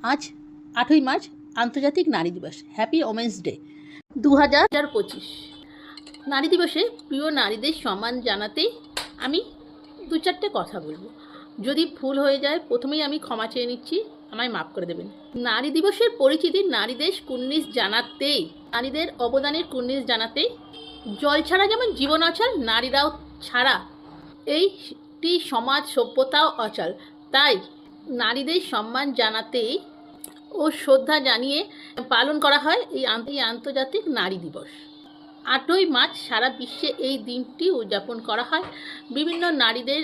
আজ 8ই মার্চ আন্তর্জাতিক নারী দিবস। Happy women's day 2025। নারী দিবসে প্রিয় নারীদের সম্মান জানাতেই আমি দু চারটে কথা বলবো। যদি ভুল হয়ে যায় প্রথমেই আমি ক্ষমা চেয়ে নিচ্ছি, আমায় মাফ করে দেবেন। নারী দিবসের পরিচিতি নারীদের কুর্নিশ জানাতেই, নারীদের অবদানের কুর্নিশ জানাতেই। জল ছাড়া যেমন জীবন অচল, নারীরাও ছাড়া এইটি সমাজ সভ্যতাও অচল। তাই নারীদের সম্মান জানাতেই ও শ্রদ্ধা জানিয়ে পালন করা হয় এই আন্তর্জাতিক নারী দিবস। 8ই মার্চ সারা বিশ্বে এই দিনটি উদযাপন করা হয়। বিভিন্ন নারীদের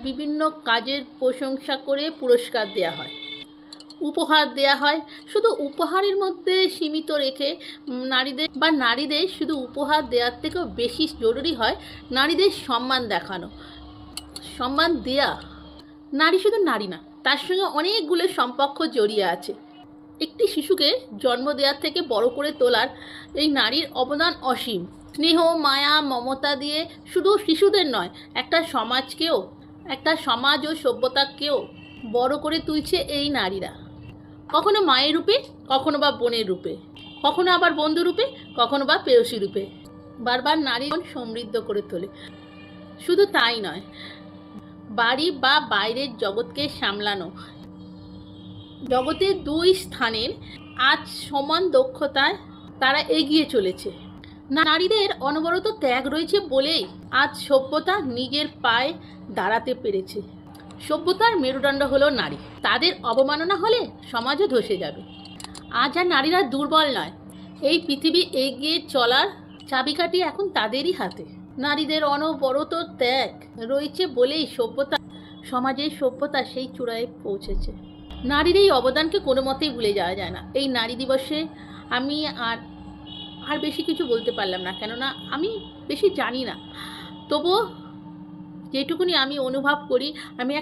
বিভিন্ন কাজের প্রশংসা করে পুরস্কার দেওয়া হয়, উপহার দেওয়া হয়। শুধু উপহারের মধ্যে সীমিত রেখে নারীদের শুধু উপহার দেওয়ার থেকেও বেশি জরুরি হয় নারীদের সম্মান দেখানো, সম্মান দেয়া। নারী শুধু নারী না, তার সঙ্গে অনেকগুলো সম্পর্ক জড়িয়ে আছে। একটি শিশুকে জন্ম দেওয়ার থেকে বড় করে তোলার এই নারীর অবদান অসীম। স্নেহ, মায়া, মমতা দিয়ে শুধু শিশুদের নয়, একটা সমাজ ও সভ্যতাকেও বড় করে তুলছে এই নারীরা। কখনো মায়ের রূপে, কখনো বা বোনের রূপে, কখনো আবার বন্ধু রূপে, কখনো বা প্রেয়সী রূপে বারবার নারীর সমৃদ্ধ করে তোলে। শুধু তাই নয়, বাড়ি বা বাইরের জগৎকে সামলানো, জগতের দুই স্থানের আজ সমান দক্ষতায় তারা এগিয়ে চলেছে। নারীদের অনবরত ত্যাগ রয়েছে বলেই আজ সভ্যতা নিজের পায়ে দাঁড়াতে পেরেছে। সভ্যতার মেরুদণ্ড হলো নারী। তাদের অবমাননা হলে সমাজও ধসে যাবে। আজ আর নারীরা দুর্বল নয়, এই পৃথিবী এগিয়ে চলার চাবিকাঠি এখন তাদেরই হাতে। নারীদের অনবরত ত্যাগ রয়েছে বলেই সমাজের সভ্যতা সেই চূড়ায় পৌঁছেছে। নারীর এই অবদানকে কোনো মতেই ভুলে যাওয়া যায় না। এই নারী দিবসে আমি আর বেশি কিছু বলতে পারলাম না, কেননা আমি বেশি জানি না। তবুও যেটুকুনি আমি অনুভব করি, আমি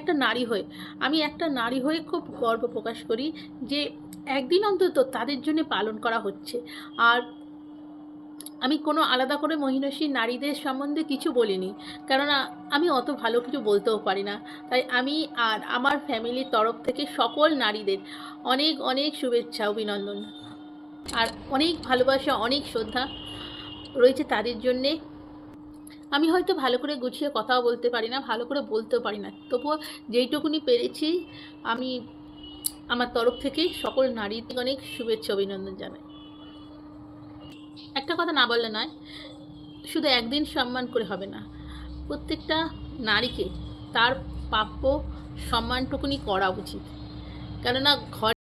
একটা নারী হয়ে খুব গর্ব প্রকাশ করি যে একদিন অন্তত তাদের জন্য পালন করা হচ্ছে। আর আমি কোনো আলাদা করে মহিষী নারীদের সম্বন্ধে কিছু বলিনি, কেননা আমি অত ভালো কিছু বলতেও পারি না। তাই আমি আর আমার ফ্যামিলির তরফ থেকে সকল নারীদের অনেক অনেক শুভেচ্ছা, অভিনন্দন আর অনেক ভালোবাসা, অনেক শ্রদ্ধা রয়েছে তাদের জন্যে। আমি হয়তো ভালো করে গুছিয়ে কথাও বলতে পারি না, ভালো করে বলতেও পারি না, তবুও যেইটুকুনি পেরেছি আমি আমার তরফ থেকে সকল নারীদের অনেক শুভেচ্ছা, অভিনন্দন জানাই। একটা কথা না বললে নয়, শুধু একদিন সম্মান করে হবে না, প্রত্যেকটা নারীকে তার প্রাপ্য সম্মানটুকুনি করা উচিত। কেননা ঘর